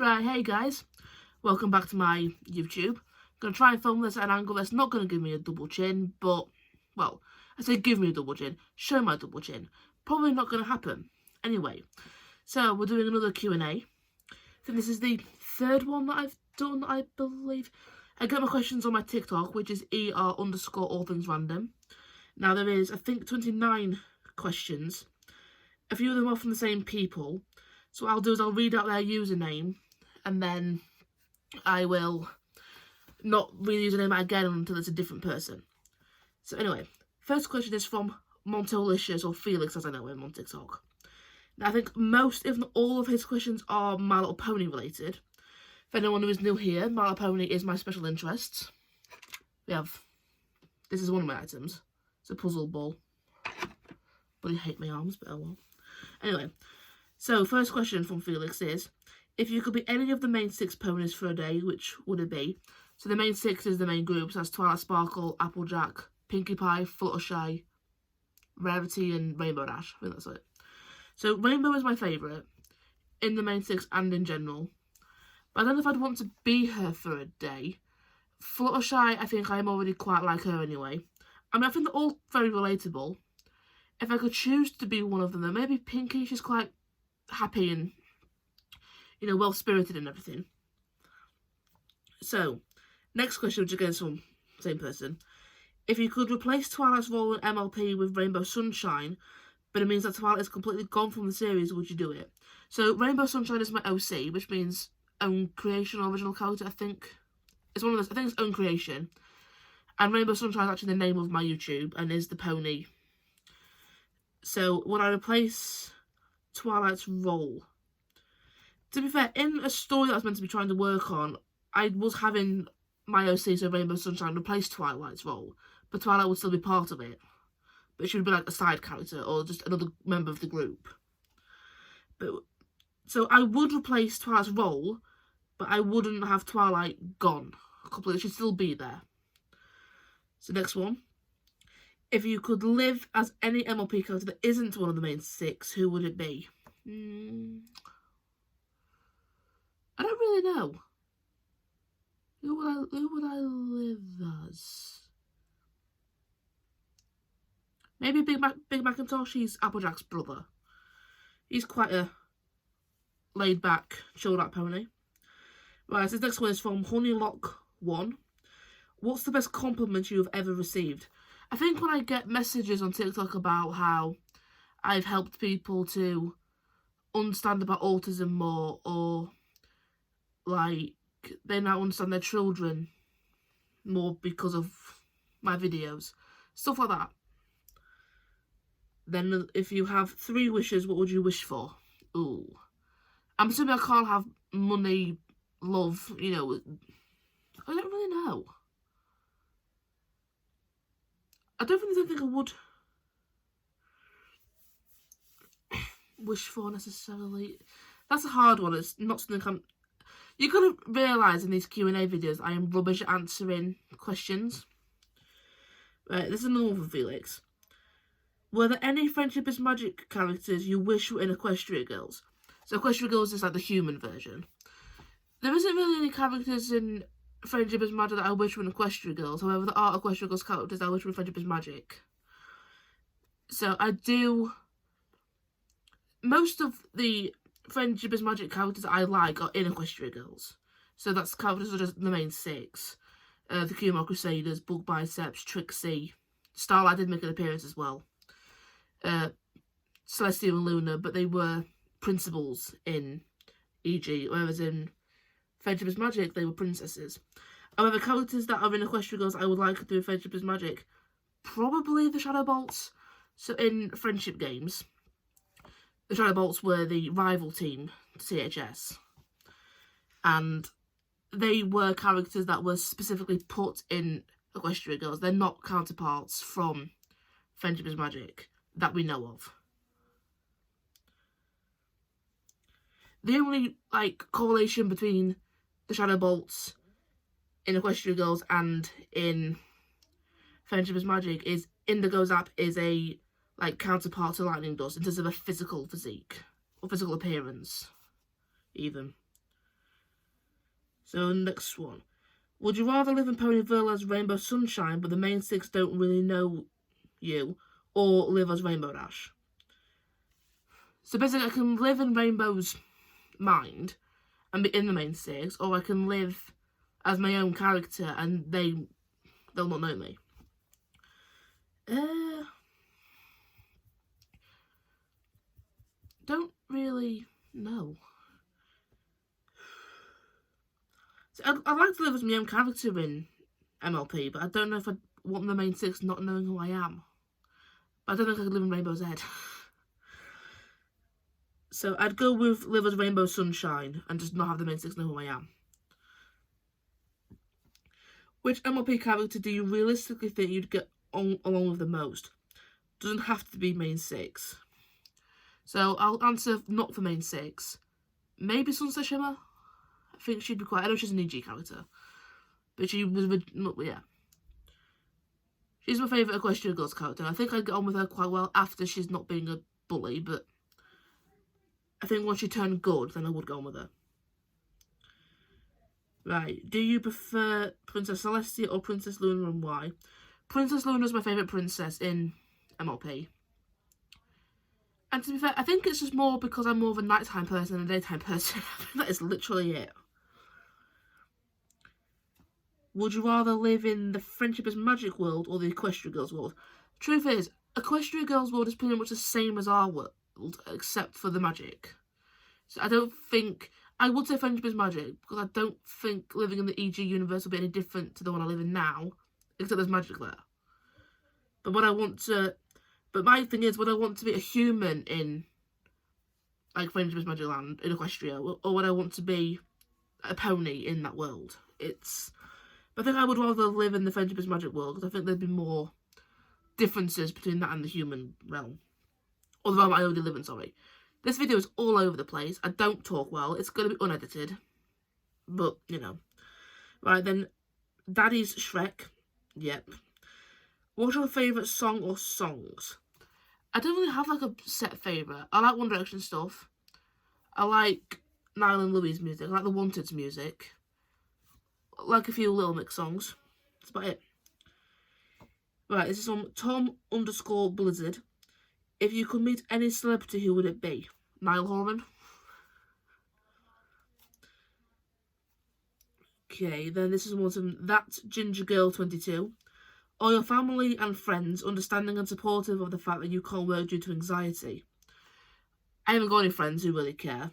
Right, hey guys, welcome back to my YouTube. I'm going to try and film this at an angle that's not going to give me a double chin, but, well, I say give me a double chin, show my double chin. Probably not going to happen. Anyway, so we're doing another Q&A. I think this is the third one that I've done, I believe. I get my questions on my TikTok, which is ER_allthingsrandom. Now there is, I think, 29 questions. A few of them are from the same people. So what I'll do is I'll read out their username, and then I will not read the username again until it's a different person. So anyway, first question is from Montolicious, or Felix as I know him on TikTok. Now I think most, if not all, of his questions are My Little Pony related. For anyone who is new here, My Little Pony is my special interest. This is one of my items. It's a puzzle ball. But I hate my arms, but oh well. Anyway, so first question from Felix is, if you could be any of the main 6 ponies for a day, which would it be? So the main 6 is the main groups, that's Twilight Sparkle, Applejack, Pinkie Pie, Fluttershy, Rarity, and Rainbow Dash. I think that's it. So Rainbow is my favourite, in the main 6 and in general. But I don't know if I'd want to be her for a day. Fluttershy, I think I'm already quite like her anyway. I mean, I think they're all very relatable. If I could choose to be one of them, then maybe Pinkie, she's quite happy and, you know, well-spirited and everything. So, next question, which again is from the same person. If you could replace Twilight's role in MLP with Rainbow Sunshine, but it means that Twilight is completely gone from the series, would you do it? So, Rainbow Sunshine is my OC, which means own creation or original character, I think. It's one of those, I think it's own creation. And Rainbow Sunshine is actually the name of my YouTube, and is the pony. So, would I replace Twilight's role? To be fair, in a story that I was meant to be trying to work on, I was having my OC, so Rainbow Sunshine, replace Twilight's role, but Twilight would still be part of it. But she would be like a side character, or just another member of the group. So I would replace Twilight's role, but I wouldn't have Twilight gone completely. She'd still be there. So next one. If you could live as any MLP character that isn't one of the main 6, who would it be? I don't really know. Who would I live as? Maybe Big Macintosh. He's Applejack's brother. He's quite a laid-back, chilled-out pony. Right, so this next one is from Honeylock1. What's the best compliment you have ever received? I think when I get messages on TikTok about how I've helped people to understand about autism more, or like they now understand their children more because of my videos, stuff like that. Then if you have 3 wishes, what would you wish for? Ooh. I'm assuming I can't have money, love, you know. I don't really know. I don't think I would wish for necessarily. That's a hard one. It's not something You're going to realise in these Q&A videos I am rubbish at answering questions. Right, this is another one from Felix. Were there any Friendship is Magic characters you wish were in Equestria Girls? So Equestria Girls is like the human version. There isn't really any characters in Friendship is Magic that I wish were in Equestria Girls. However, there are Equestria Girls characters that I wish were in Friendship is Magic. So I do. Most of the Friendship is Magic characters I like are in Equestria Girls. So that's characters such as the main 6. The Kumar Crusaders, Bug Biceps, Trixie. Starlight did make an appearance as well. Celestia and Luna, but they were principals in EG, whereas in Friendship is Magic, they were princesses. However, characters that are in Equestria Girls I would like to do in Friendship is Magic, probably the Shadow Bolts. So in Friendship Games, the Shadow Bolts were the rival team to CHS. And they were characters that were specifically put in Equestria Girls. They're not counterparts from Friendship is Magic that we know of. The only, correlation between the Shadow Bolts in Equestria Girls and in Friendship is Magic is Indigo Zap is a, counterpart to Lightning Dust in terms of a physical physique, or physical appearance, even. So next one. Would you rather live in Ponyville as Rainbow Sunshine, but the main six don't really know you, or live as Rainbow Dash? So basically, I can live in Rainbow's mind and be in the main six, or I can live as my own character and they'll not know me. Don't really know. So I'd like to live as my own character in MLP, but I don't know if I'd want the main six not knowing who I am. But I don't think I could live in Rainbow's head. So I'd go with live as Rainbow Sunshine and just not have the main six know who I am. Which MLP character do you realistically think you'd get along with the most? Doesn't have to be main six. So I'll answer not for main six. Maybe Sunset Shimmer? I think she'd be quite... I know she's an EG character. But she was... yeah. She's my favourite Equestria Girls character. I think I'd get on with her quite well after she's not being a bully, but I think once she turned good, then I would go on with her. Right, do you prefer Princess Celestia or Princess Luna and why? Princess Luna is my favourite princess in MLP. And to be fair, I think it's just more because I'm more of a nighttime person than a daytime person. I think that is literally it. Would you rather live in the Friendship is Magic world or the Equestria Girls world? Truth is, Equestria Girls world is pretty much the same as our world, except for the magic. So I don't think... I would say Friendship is Magic, because I don't think living in the EG universe will be any different to the one I live in now, except there's magic there. But what I want to... But my thing is, would I want to be a human in, like, Friendship is Magic Land, in Equestria, or would I want to be a pony in that world? But I think I would rather live in the Friendship is Magic world, because I think there'd be more differences between that and the human realm. Or the realm I already live in, sorry. This video is all over the place. I don't talk well. It's going to be unedited. But, you know. Right, then. Daddy's Shrek. Yep. What's your favourite song or songs? I don't really have, like, a set favourite. I like One Direction stuff. I like Niall and Louis' music. I like the Wanted's music. I like a few Little Mix songs. That's about it. Right, this is from Tom_Blizzard. If you could meet any celebrity, who would it be? Niall Horan. Okay, then this is one from That Ginger Girl 22. Are your family and friends understanding and supportive of the fact that you can't work due to anxiety? I haven't got any friends who really care.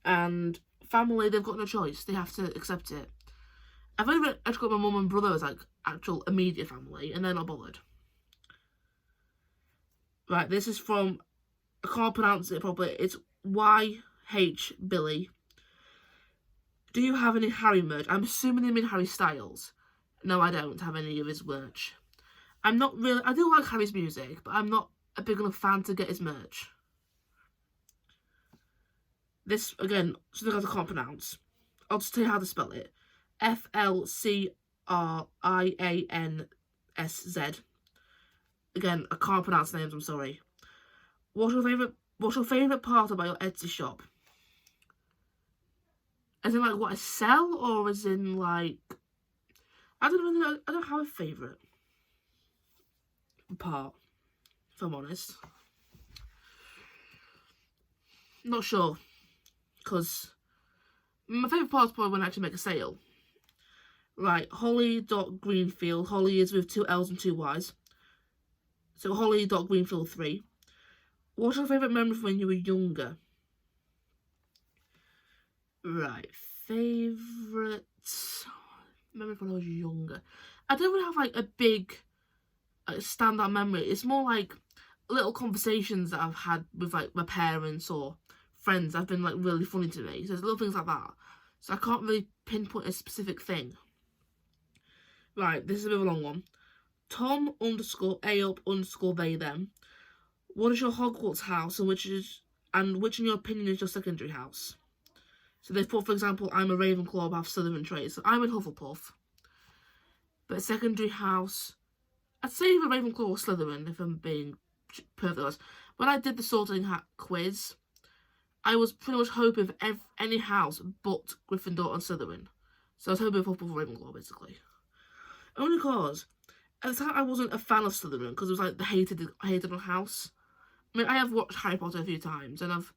And family, they've got no choice. They have to accept it. I've only got my mum and brother as, like, actual immediate family, and they're not bothered. Right, this is from, I can't pronounce it properly, it's YH Billy. Do you have any Harry merch? I'm assuming they mean Harry Styles. No, I don't have any of his merch. I'm not really, I do like Harry's music, but I'm not a big enough fan to get his merch. This, again, something I can't pronounce. I'll just tell you how to spell it. FLCRIANSZ. Again, I can't pronounce names, I'm sorry. What's your favourite part about your Etsy shop? As in, like, what I sell, or as in, like... I don't really know, I don't have a favourite part, if I'm honest. Not sure, because my favourite part is probably when I actually make a sale. Right, Holly.Greenfield. Holly is with 2 L's and 2 Y's. So Holly.Greenfield 3. What's your favourite memory from when you were younger? Right, favourite memory from when I was younger. I don't really have, like, a big standout memory. It's more like little conversations that I've had with, like, my parents or friends that have been, like, really funny to me. So there's little things like that. So I can't really pinpoint a specific thing. Right, this is a bit of a long one. Tom_A_up_they them. What is your Hogwarts house and which in your opinion is your secondary house? So they've put, for example, I'm a Ravenclaw, but I have Slytherin traits. So I'm in Hufflepuff. But a secondary house, I'd say either Ravenclaw or Slytherin, if I'm being perfectly honest. When I did the Sorting Hat quiz, I was pretty much hoping for any house but Gryffindor and Slytherin. So I was hoping for Ravenclaw, basically. Only because at the time I wasn't a fan of Slytherin because it was like the hated house. I mean, I have watched Harry Potter a few times and I've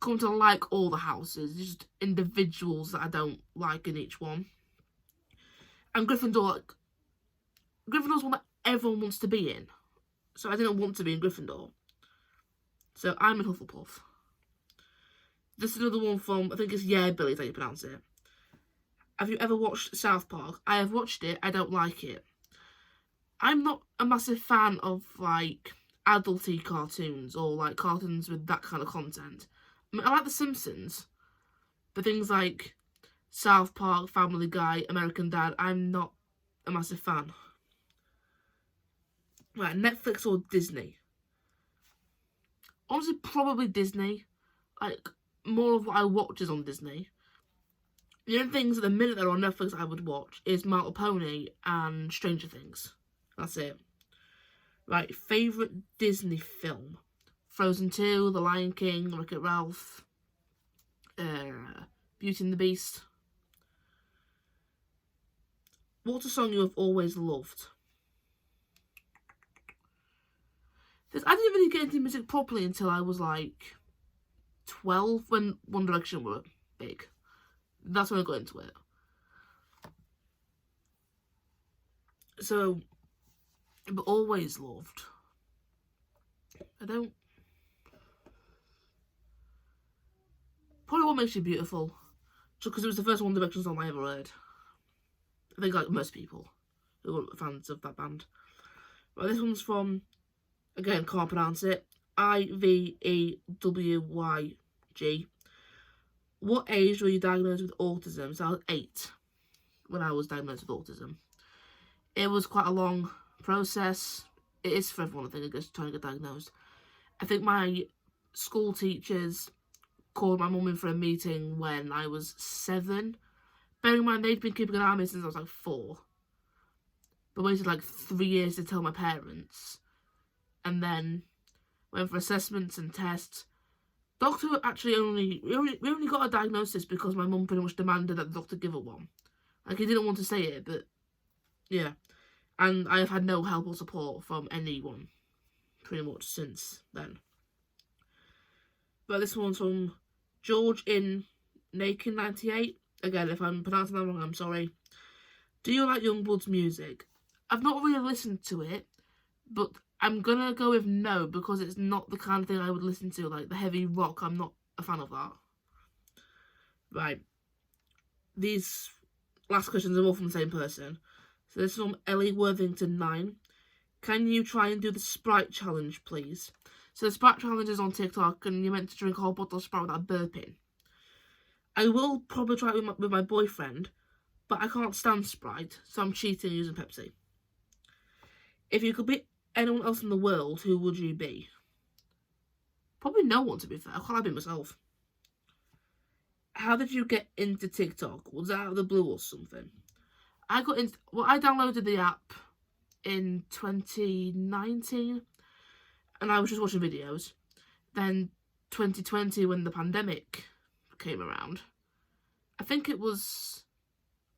come to like all the houses, just individuals that I don't like in each one. And Gryffindor, Gryffindor's one that everyone wants to be in. So I didn't want to be in Gryffindor. So I'm in Hufflepuff. This is another one from, I think it's Yeah Billy, is how you pronounce it. Have you ever watched South Park? I have watched it, I don't like it. I'm not a massive fan of, like, adulty cartoons or, like, cartoons with that kind of content. I mean, I like The Simpsons, but things like South Park, Family Guy, American Dad, I'm not a massive fan. Right, Netflix or Disney? Honestly, probably Disney. Like, more of what I watch is on Disney. The only things at the minute that are on Netflix I would watch is My Little Pony and Stranger Things. That's it. Right, favourite Disney film? Frozen 2, The Lion King, Wreck-It Ralph, Beauty and the Beast. What's a song you have always loved? I didn't really get into music properly until I was like 12 when One Direction were big. That's when I got into it. So, but always loved. Probably What Makes You Beautiful. Just because it was the first One Direction song I ever heard. I think like most people who weren't fans of that band. Right, this one's from, again, can't pronounce it, Ivewyg. What age were you diagnosed with autism? So I was 8 when I was diagnosed with autism. It was quite a long process. It is for everyone, I think, I guess, trying to get diagnosed. I think my school teachers called my mum in for a meeting when I was 7. Bearing in mind, they'd been keeping an eye on me since I was like 4. But waited like 3 years to tell my parents. And then went for assessments and tests. Doctor actually we only got a diagnosis because my mum pretty much demanded that the doctor give her one. Like, he didn't want to say it, but yeah. And I have had no help or support from anyone pretty much since then. But this one's from George in Nakin 98. Again, if I'm pronouncing that wrong, I'm sorry. Do you like Youngblood's music? I've not really listened to it, but I'm gonna go with no, because it's not the kind of thing I would listen to, like the heavy rock. I'm not a fan of that. Right. These last questions are all from the same person. So this is from Ellie Worthington 9. Can you try and do the Sprite challenge, please? So the Sprite challenge is on TikTok, and you're meant to drink a whole bottle of Sprite without burping. I will probably try it with my boyfriend, but I can't stand Sprite, so I'm cheating using Pepsi. If you could be anyone else in the world, who would you be? Probably no one, to be fair. I can't be myself. How did you get into TikTok? Was that out of the blue or something? I downloaded the app in 2019, and I was just watching videos. Then 2020, when the pandemic came around, I think it was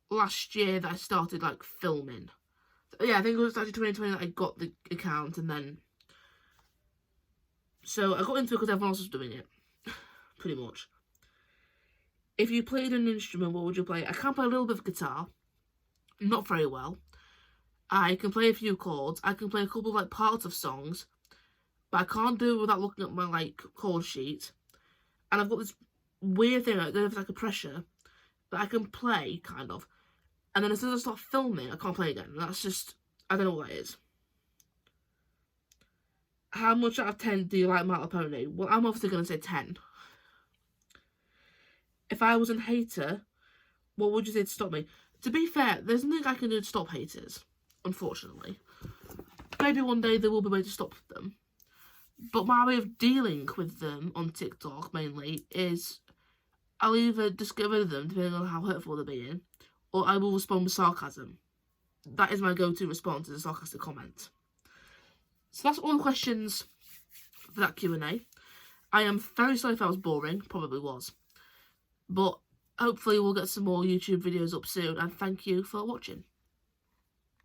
last year that I started like filming. Yeah, I think it was actually 2020 that I got the account, and then so I got into it because everyone else was doing it, pretty much. If you played an instrument, what would you play? I can play a little bit of guitar, not very well. I can play a few chords. I can play a couple of like parts of songs, but I can't do it without looking at my like chord sheet. And I've got this weird thing, I don't know if it's like a pressure, but I can play kind of. And then as soon as I start filming, I can't play again. That's just, I don't know what that is. How much out of 10 do you like My Little Pony? Well, I'm obviously going to say 10. If I was a hater, what would you say to stop me? To be fair, there's nothing I can do to stop haters, unfortunately. Maybe one day there will be a way to stop them. But my way of dealing with them on TikTok, mainly, is I'll either just get rid of them, depending on how hurtful they're being, or I will respond with sarcasm. That is my go-to response, is a sarcastic comment. So that's all the questions for that Q&A. I am very sorry if I was boring, probably was. But hopefully we'll get some more YouTube videos up soon, and thank you for watching.